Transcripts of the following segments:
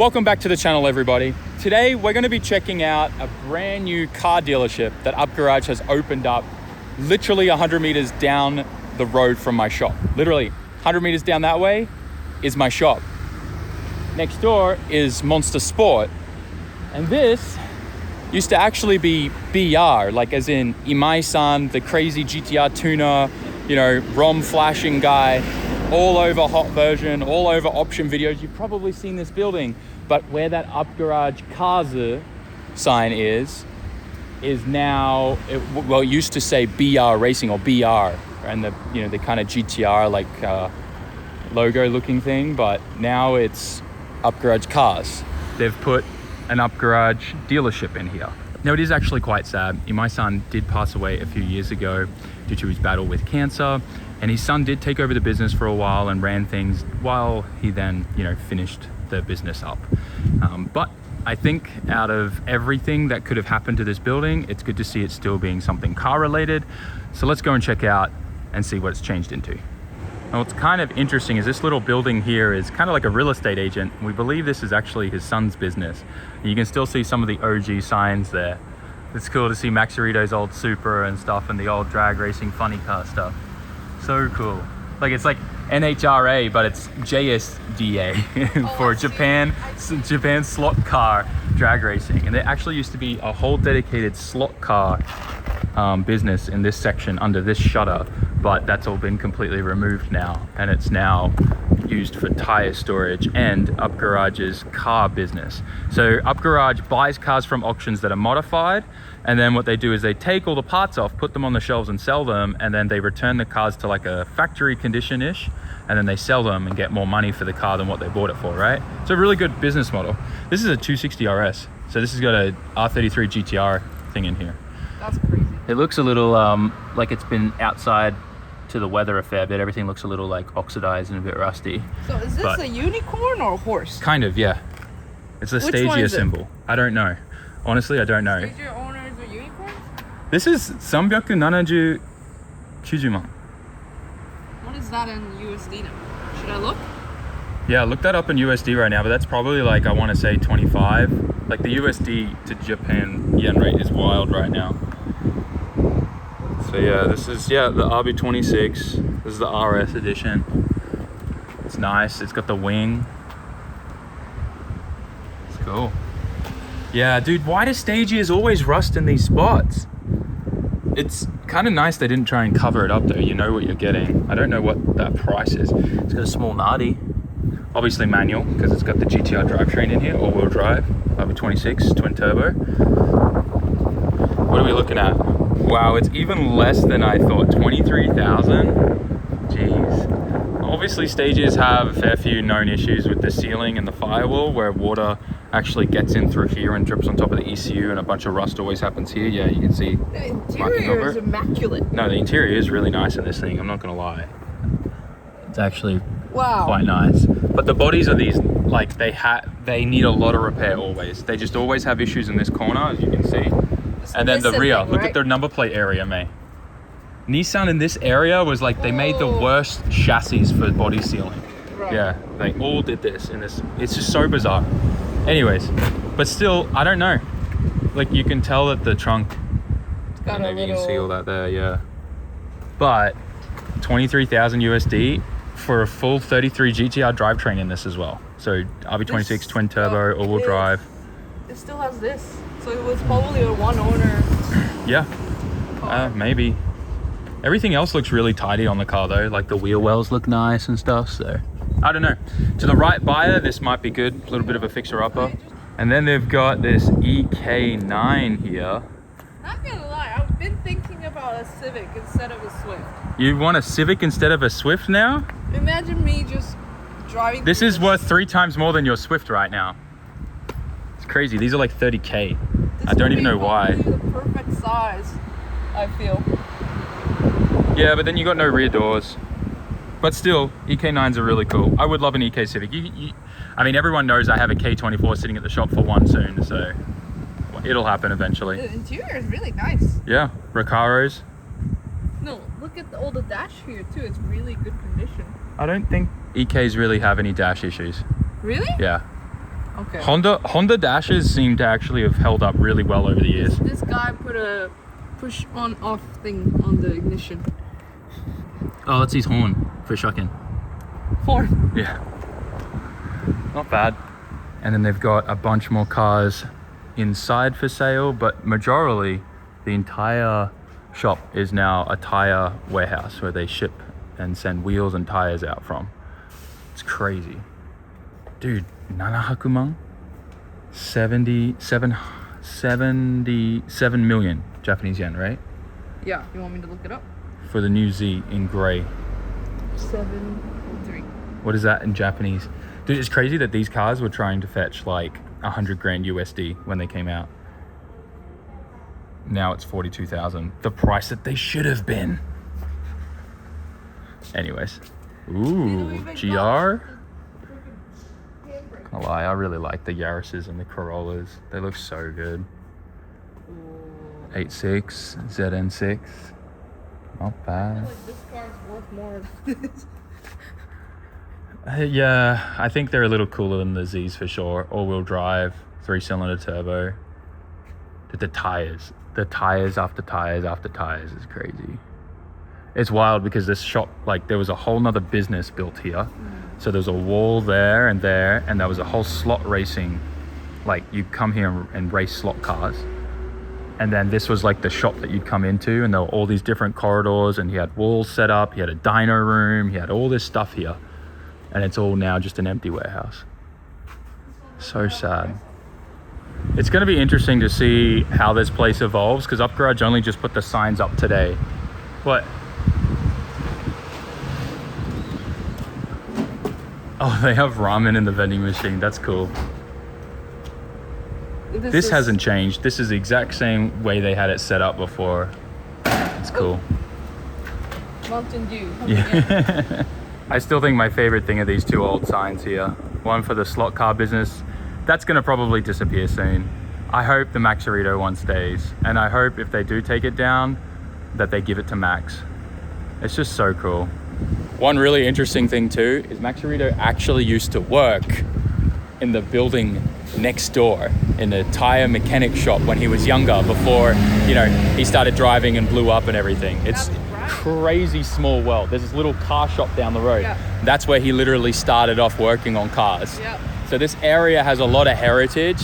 Welcome back to the channel, everybody. Today we're going to be checking out a brand new car dealership that UpGarage has opened up literally 100 meters down the road from my shop. Literally 100 meters down that way is my shop. Next door is Monster Sport, and this used to actually be BR, like as in Imai-san, the crazy GTR tuner, you know, ROM flashing guy, all over hot version, all over option videos. You've probably seen this building, but where that UpGarage Cars sign is now, it used to say BR Racing or BR, and the kind of GTR like logo looking thing, but now it's UpGarage Cars. They've put an UpGarage dealership in here. Now, it is actually quite sad. Imai-san did pass away a few years ago due to his battle with cancer, and his son did take over the business for a while and ran things while he then, finished the business up. But I think out of everything that could have happened to this building, it's good to see it still being something car related. So let's go and check out and see what it's changed into. Now, what's kind of interesting is this little building here is kind of like a real estate agent. We believe this is actually his son's business. You can still see some of the OG signs there. It's cool to see Maxerito's old Supra and stuff and the old drag racing funny car stuff. So cool. Like, it's like NHRA, but it's JSDA for Japan slot car drag racing. And there actually used to be a whole dedicated slot car business in this section under this shutter, but that's all been completely removed now, and it's now used for tire storage and UpGarage's car business. So UpGarage buys cars from auctions that are modified, and then what they do is they take all the parts off, put them on the shelves and sell them, and then they return the cars to like a factory condition-ish, and then they sell them and get more money for the car than what they bought it for, right? It's a really good business model. This is a 260 RS, so this has got a R33 GTR thing in here. That's crazy. It looks a little like it's been outside to the weather a fair bit. Everything looks a little like oxidized and a bit rusty. So is this a unicorn or a horse? Kind of, yeah. It's a Stagia symbol. I don't know. Honestly, I don't know. Stagia owners are unicorns? This is 370 90man. What is that in USD now? Should I look? Yeah, look that up in USD right now, but that's probably like, I want to say 25. Like the USD to Japan yen rate is wild right now. So yeah, this is the RB26. This is the RS edition. It's nice. It's got the wing. It's cool. Yeah, dude, why do Stagias always rust in these spots? It's kind of nice they didn't try and cover it up though. You know what you're getting. I don't know what that price is. It's got a small Nardi. Obviously manual, because it's got the GTR drivetrain in here, all-wheel drive, RB26, twin turbo. What are we looking at? Wow, it's even less than I thought. 23,000. Jeez. Obviously, Stagias have a fair few known issues with the ceiling and the firewall, where water actually gets in through here and drips on top of the ECU, and a bunch of rust always happens here. Yeah, you can see. The interior is immaculate. No, the interior is really nice in this thing. I'm not gonna lie. It's actually wow, quite nice. But the bodies of these, like, they need a lot of repair always. They just always have issues in this corner, as you can see. And then the rear, look at their number plate area, mate. Nissan in this area was like, they made the worst chassis for body sealing. Right. Yeah, they all did this in this. It's just so bizarre. Anyways, but still, I don't know. Like, you can tell that the trunk, and maybe you can see all that there, yeah. But 23,000 USD for a full 33 GTR drivetrain in this as well. So RB26 twin turbo, all-wheel drive. It still has this. So it was probably a one owner. Yeah, maybe. Everything else looks really tidy on the car though. Like the wheel wells look nice and stuff. So I don't know. To the right buyer, this might be good. A little bit of a fixer-upper. And then they've got this EK9 here. Not gonna lie, I've been thinking about a Civic instead of a Swift. You want a Civic instead of a Swift now? Imagine me just driving. This is worth 3 times more than your Swift right now. Crazy. These are like 30K. I don't even know why. The perfect size, I feel. Yeah, but then you got no rear doors. But still, EK9s are really cool. I would love an EK Civic. I mean, everyone knows I have a K24 sitting at the shop for one soon, so it'll happen eventually. The interior is really nice. Yeah, Recaros. No, look at all the dash here too. It's really good condition. I don't think EKs really have any dash issues. Really? Yeah. Okay. Honda Dashes seem to actually have held up really well over the years. This guy put a push on off thing on the ignition. Oh, that's his horn for shucking. Horn. Yeah. Not bad. And then they've got a bunch more cars inside for sale, but majorly the entire shop is now a tire warehouse where they ship and send wheels and tires out from. It's crazy. Dude, 700 77 million Japanese yen, right? Yeah. You want me to look it up? For the new Z in gray. 7.3. What is that in Japanese? Dude, it's crazy that these cars were trying to fetch like 100 grand USD when they came out. Now it's 42,000. The price that they should have been. Anyways. Ooh, GR. Can't lie, I really like the Yaris's and the Corollas. They look so good. 8.6, ZN6. Not I bad. feel like this car's worth more than this. Yeah, I think they're a little cooler than the Z's for sure. All-wheel drive, 3-cylinder turbo. The tires after tires after tires is crazy. It's wild because this shop, like, there was a whole nother business built here. So there's a wall there, and there was a whole slot racing. Like, you'd come here and race slot cars. And then this was like the shop that you'd come into, and there were all these different corridors, and he had walls set up, he had a dyno room, he had all this stuff here. And it's all now just an empty warehouse. So sad. It's going to be interesting to see how this place evolves, because UpGarage only just put the signs up today. What? Oh, they have ramen in the vending machine. That's cool. This hasn't changed. This is the exact same way they had it set up before. It's cool. Mountain Dew. Yeah. I still think my favorite thing are these two old signs here. One for the slot car business. That's going to probably disappear soon. I hope the Maxarito one stays. And I hope if they do take it down, that they give it to Max. It's just so cool. One really interesting thing too is Maxarito actually used to work in the building next door in the tire mechanic shop when he was younger, before, you know, he started driving and blew up and everything. It's crazy small world. There's this little car shop down the road. Yeah. That's where he literally started off working on cars. Yeah. So this area has a lot of heritage.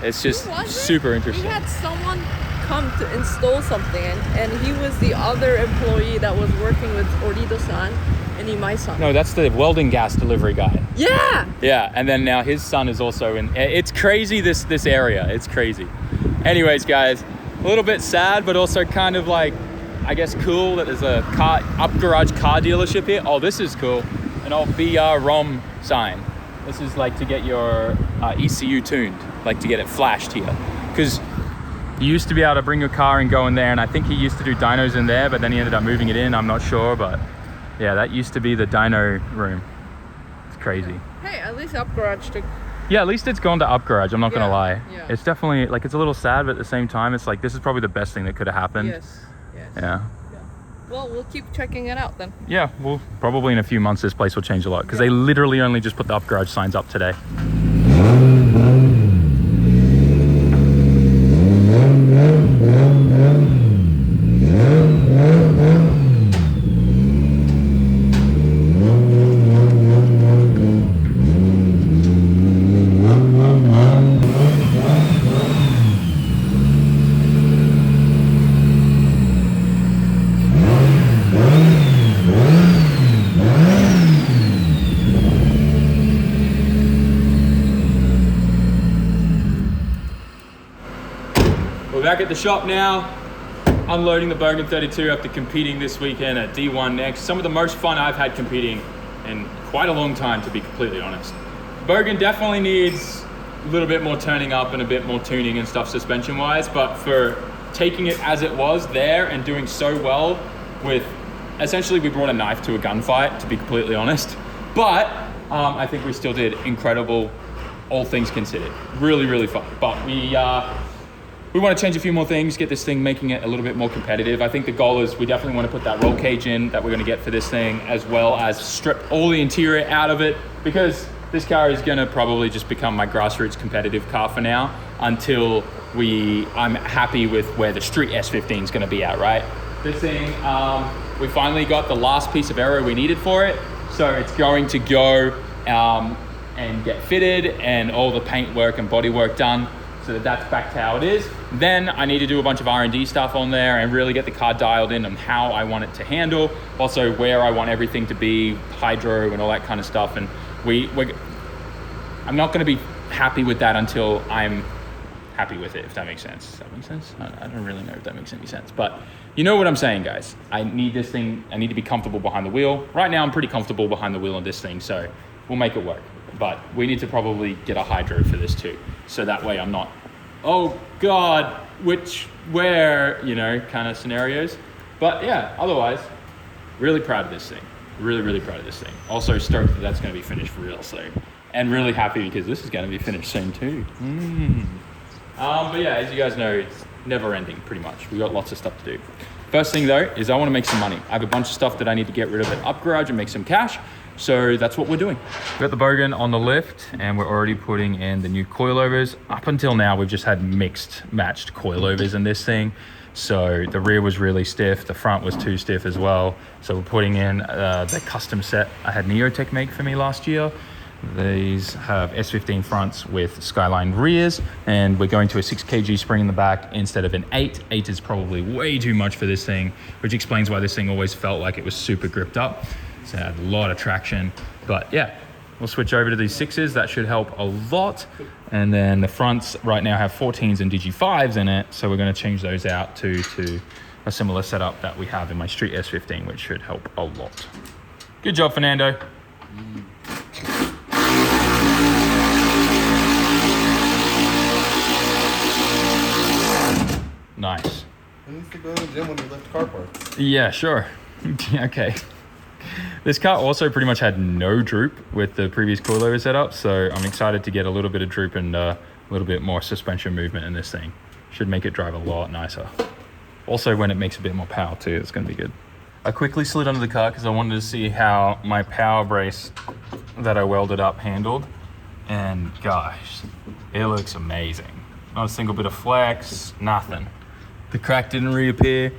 It's just super interesting. We had someone come to install something, and he was the other employee that was working with Orido-san and Imai-san. No, that's the welding gas delivery guy. Yeah! Yeah, and then now his son is also in. It's crazy, this area. It's crazy. Anyways, guys, a little bit sad, but also kind of like, I guess, cool that there's a UpGarage car dealership here. Oh, this is cool. An old BR ROM sign. This is like to get your ECU tuned, like to get it flashed here. Because you used to be able to bring your car and go in there, and I think he used to do dynos in there, but then he ended up moving it in. I'm not sure, but yeah, that used to be the dyno room. It's crazy. Hey, at least UpGarage took... Yeah, at least it's gone to UpGarage, I'm not gonna lie. Yeah. It's definitely, like, it's a little sad, but at the same time, it's like, this is probably the best thing that could have happened. Yes. Yeah. Well, we'll keep checking it out then. Yeah, well, probably in a few months this place will change a lot, because they literally only just put the UpGarage signs up today. We're back at the shop now, unloading the Bogen 32 after competing this weekend at D1 Next. Some of the most fun I've had competing in quite a long time, to be completely honest. Bogen definitely needs a little bit more turning up and a bit more tuning and stuff suspension wise, but for taking it as it was there and doing so well with, essentially we brought a knife to a gunfight, to be completely honest. But I think we still did incredible, all things considered. Really, really fun. But we want to change a few more things, get this thing, making it a little bit more competitive. I think the goal is we definitely want to put that roll cage in that we're going to get for this thing, as well as strip all the interior out of it, because this car is gonna probably just become my grassroots competitive car for now until I'm happy with where the street S15 is gonna be at, right? This thing, we finally got the last piece of aero we needed for it. So it's going to go and get fitted and all the paint work and body work done so that's back to how it is. Then I need to do a bunch of R&D stuff on there and really get the car dialed in on how I want it to handle. Also where I want everything to be, hydro and all that kind of stuff. And I'm not gonna be happy with that until I'm happy with it, if that makes sense. Does that make sense? I don't really know if that makes any sense, but you know what I'm saying, guys. I need this thing, I need to be comfortable behind the wheel. Right now I'm pretty comfortable behind the wheel on this thing, so we'll make it work. But we need to probably get a hydro for this too. So that way I'm not, oh God, where, you know, kind of scenarios. But yeah, otherwise, really proud of this thing. Really, really proud of this thing. Also stoked that that's gonna be finished real soon. And really happy because this is gonna be finished soon too. But yeah, as you guys know, it's never ending pretty much. We got lots of stuff to do. First thing though, is I wanna make some money. I have a bunch of stuff that I need to get rid of at UpGarage and make some cash. So that's what we're doing. We've got the Bogen on the lift and we're already putting in the new coilovers. Up until now, we've just had matched coilovers in this thing. So the rear was really stiff, the front was too stiff as well. So we're putting in the custom set I had Neotech make for me last year. These have S15 fronts with Skyline rears, and we're going to a 6 kg spring in the back instead of an 8. 8 is probably way too much for this thing, which explains why this thing always felt like it was super gripped up. So it had a lot of traction, but yeah, we'll switch over to these 6s. That should help a lot. And then the fronts right now have 14s and Digi5s in it, so we're going to change those out to a similar setup that we have in my Street S15, which should help a lot. Good job, Fernando. Nice. I need to go to the gym when you lift car parts. Yeah, sure. Okay. This car also pretty much had no droop with the previous coilover setup, so I'm excited to get a little bit of droop and a little bit more suspension movement in this thing. Should make it drive a lot nicer. Also, when it makes a bit more power too, it's going to be good. I quickly slid under the car because I wanted to see how my power brace that I welded up handled, and gosh, it looks amazing. Not a single bit of flex, nothing. The crack didn't reappear,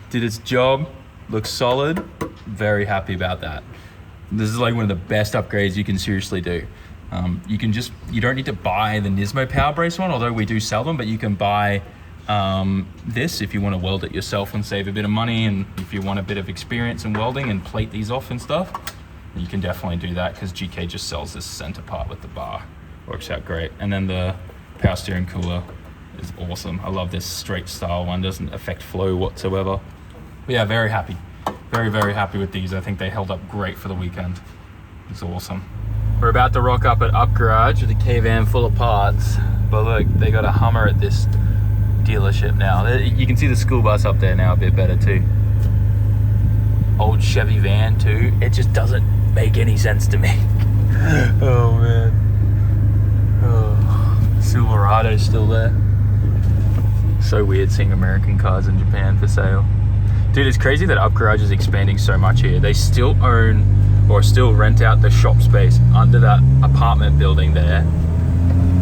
did its job, looks solid. Very happy about that. This is like one of the best upgrades you can seriously do. You don't need to buy the Nismo power brace one, although we do sell them, but you can buy this if you want to weld it yourself and save a bit of money, and if you want a bit of experience in welding and plate these off and stuff, you can definitely do that because GK just sells this center part with the bar. Works out great. And then the power steering cooler is awesome. I love this straight style one, doesn't affect flow whatsoever. But yeah, very happy. Very, very happy with these. I think they held up great for the weekend. It's awesome. We're about to rock up at UpGarage with a K-van full of parts. But look, they got a Hummer at this dealership now. You can see the school bus up there now a bit better too. Old Chevy van too. It just doesn't make any sense to me. Oh man. Oh, Silverado's still there. So weird seeing American cars in Japan for sale. Dude, it's crazy that UpGarage is expanding so much here. They still own or still rent out the shop space under that apartment building there.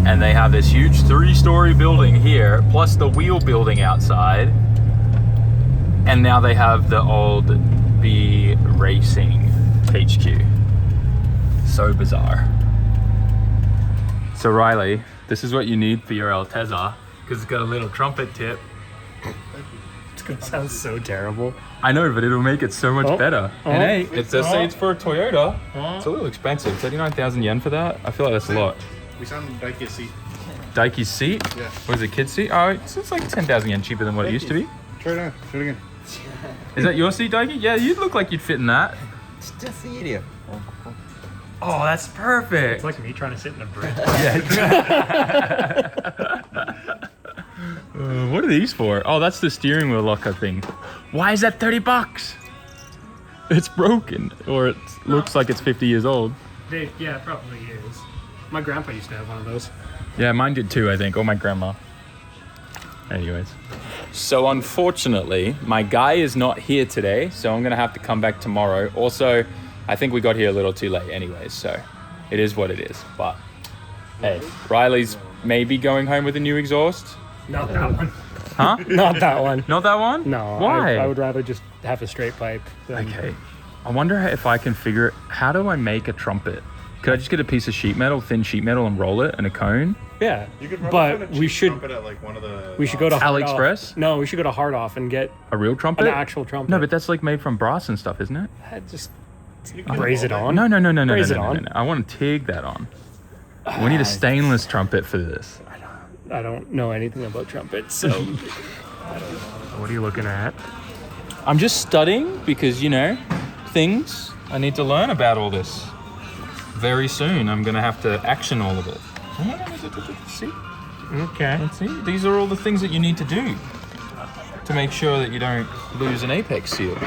And they have this huge 3-story building here, plus the wheel building outside. And now they have the old B Racing HQ. So bizarre. So Riley, this is what you need for your Altezza, because it's got a little trumpet tip. It's gonna sound so terrible. I know, but it'll make it so much better. And hey, it does say it's for a Toyota. It's a little expensive, 39,000 yen for that. I feel like that's a lot. We found Daikya's seat. Daikya's seat? Yeah. What is it, kid's seat? Oh, it's like 10,000 yen cheaper than what it used to be. Try it on. Try it again. Is that your seat, Daiki? Yeah, you look like you'd fit in that. It's just the idiot. Oh, that's perfect. It's like me trying to sit in a bridge. What are these for? Oh, that's the steering wheel locker thing. Why is that 30 bucks? It's broken, or it looks like it's 50 years old. Yeah, it probably is. My grandpa used to have one of those. Yeah, mine did too, I think, or my grandma. Anyways. So unfortunately, my guy is not here today, so I'm gonna have to come back tomorrow. Also, I think we got here a little too late anyways, so it is what it is. But hey, Riley's maybe going home with a new exhaust. Not that one. Huh? Not that one. Not that one? No. Why? I would rather just have a straight pipe. Okay. I wonder if I can figure, how do I make a trumpet? Could I just get a piece of sheet metal, thin sheet metal, and roll it in a cone? Yeah. You could but we should at like one of the. we should go to Hard AliExpress? Off. No, we should go to Hard Off and get A real trumpet? an actual trumpet. No, but that's like made from brass and stuff, isn't it? Just braise it on. No. Braise it no. on. I want to TIG that on. We need a stainless trumpet for this. I don't know anything about trumpets, so what are you looking at? I'm just studying because, things I need to learn about all this. Very soon, I'm going to have to action all of it. See? Okay. Let's see. These are all the things that you need to do to make sure that you don't lose an apex seal.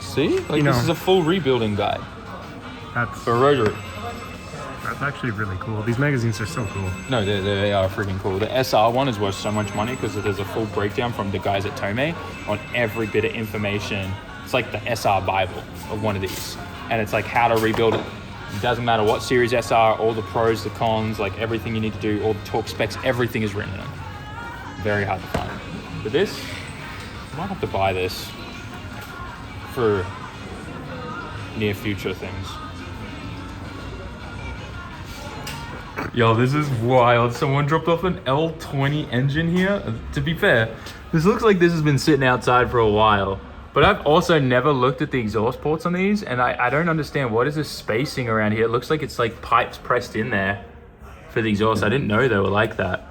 See? This is a full rebuilding guide That's for rotary. actually really cool. These magazines are so cool. No, they are freaking cool. The SR one is worth so much money because there's a full breakdown from the guys at Tomei on every bit of information. It's like the SR Bible of one of these. And it's like how to rebuild it. It doesn't matter what series SR, all the pros, the cons, like everything you need to do, all the torque specs, everything is written in it. Very hard to find. But this, I might have to buy this for near future things. Yo, this is wild. Someone dropped off an L20 engine here. To be fair, this looks like this has been sitting outside for a while. But I've also never looked at the exhaust ports on these, and I don't understand what is this spacing around here. It looks like it's like pipes pressed in there for the exhaust. I didn't know they were like that.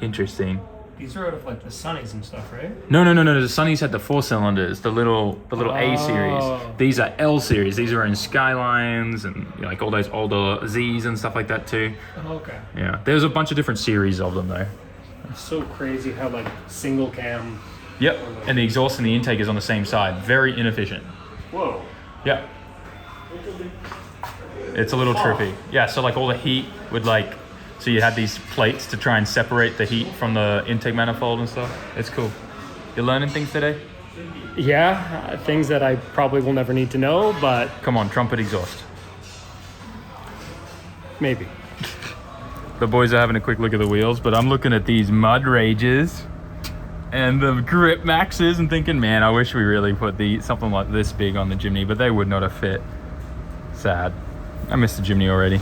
Interesting. These are out of like the Sunnies and stuff, right? No. The Sunnies had the 4 cylinders, the little A series. These are L series. These are in Skylines and like all those older Z's and stuff like that too. Oh, okay. Yeah, there's a bunch of different series of them though. It's so crazy how like single cam. Yep, and the exhaust and the intake is on the same side. Very inefficient. Whoa. Yeah. It's a little trippy. Yeah, so like all the heat would like, so you had these plates to try and separate the heat from the intake manifold and stuff. It's cool. You're learning things today? Yeah, things that I probably will never need to know, but Come on, trumpet exhaust. maybe. The boys are having a quick look at the wheels, but I'm looking at these mud rages and the grip maxes and thinking, man, I wish we really put something like this big on the Jimny, but they would not have fit. Sad. I missed the Jimny already.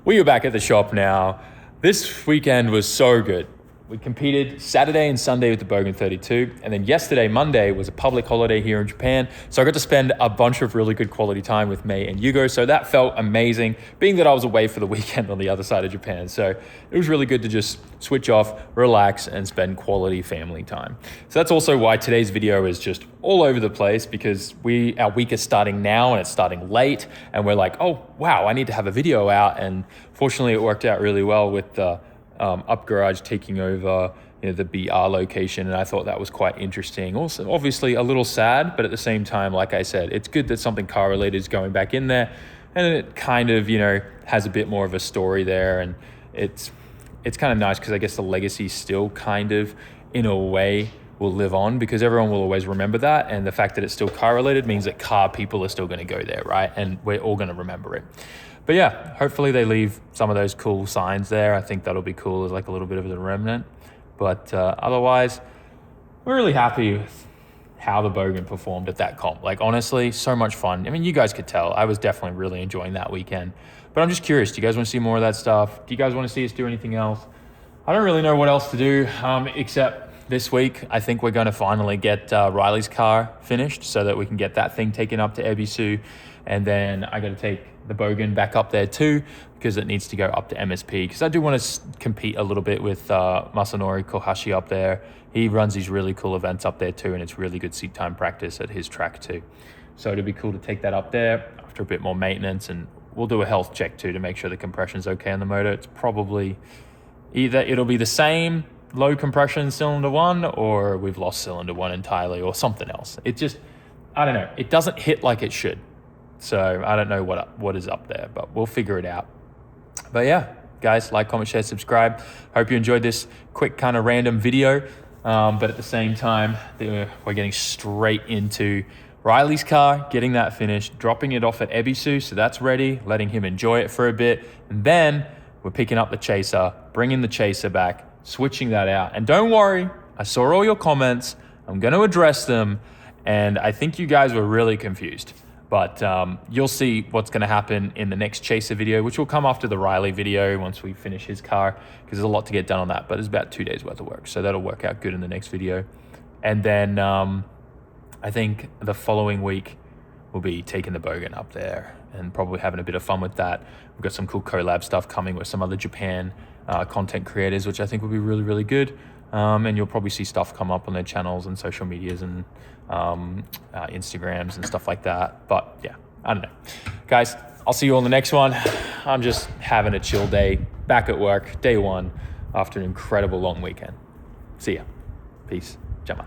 We are back at the shop now. This weekend was so good. We competed Saturday and Sunday with the Bogen 32, and then yesterday, Monday, was a public holiday here in Japan. So I got to spend a bunch of really good quality time with Mei and Yugo, so that felt amazing, being that I was away for the weekend on the other side of Japan. So it was really good to just switch off, relax, and spend quality family time. So that's also why today's video is just all over the place, because our week is starting now, and it's starting late, and we're like, oh, wow, I need to have a video out, and fortunately it worked out really well with the UpGarage taking over the BR location, and I thought that was quite interesting. Also, obviously a little sad, but at the same time, like I said, it's good that something car related is going back in there, and it kind of has a bit more of a story there, and it's kind of nice because I guess the legacy still kind of in a way will live on, because everyone will always remember that, and the fact that it's still car related means that car people are still going to go there, right? And we're all going to remember it. But yeah, hopefully they leave some of those cool signs there. I think that'll be cool as like a little bit of a remnant. But otherwise, we're really happy with how the Bogen performed at that comp. Like honestly, so much fun. I mean, you guys could tell. I was definitely really enjoying that weekend. But I'm just curious, do you guys want to see more of that stuff? Do you guys want to see us do anything else? I don't really know what else to do, except this week, I think we're going to finally get Riley's car finished so that we can get that thing taken up to Ebisu. And then I got to take the Bogen back up there too, because it needs to go up to MSP, because I do want to compete a little bit with Masanori Kohashi up there. He runs these really cool events up there too, and it's really good seat time practice at his track too. So it'd be cool to take that up there after a bit more maintenance, and we'll do a health check too to make sure the compression's okay on the motor. It's probably either it'll be the same low compression cylinder 1, or we've lost cylinder 1 entirely, or something else. It just, I don't know, it doesn't hit like it should. So I don't know what is up there, but we'll figure it out. But yeah, guys, like, comment, share, subscribe. Hope you enjoyed this quick kind of random video. But at the same time, we're getting straight into Riley's car, getting that finished, dropping it off at Ebisu, so that's ready, letting him enjoy it for a bit. And then we're picking up the Chaser, bringing the Chaser back, switching that out. And don't worry, I saw all your comments. I'm going to address them. And I think you guys were really confused. But you'll see what's going to happen in the next Chaser video, which will come after the Riley video once we finish his car, because there's a lot to get done on that. But it's about 2 days worth of work. So that'll work out good in the next video. And then I think the following week we'll be taking the Bogen up there and probably having a bit of fun with that. We've got some cool collab stuff coming with some other Japan content creators, which I think will be really, really good. And you'll probably see stuff come up on their channels and social medias and Instagrams and stuff like that. But yeah, I don't know. Guys, I'll see you on the next one. I'm just having a chill day, back at work, day one, after an incredible long weekend. See ya. Peace. Jama.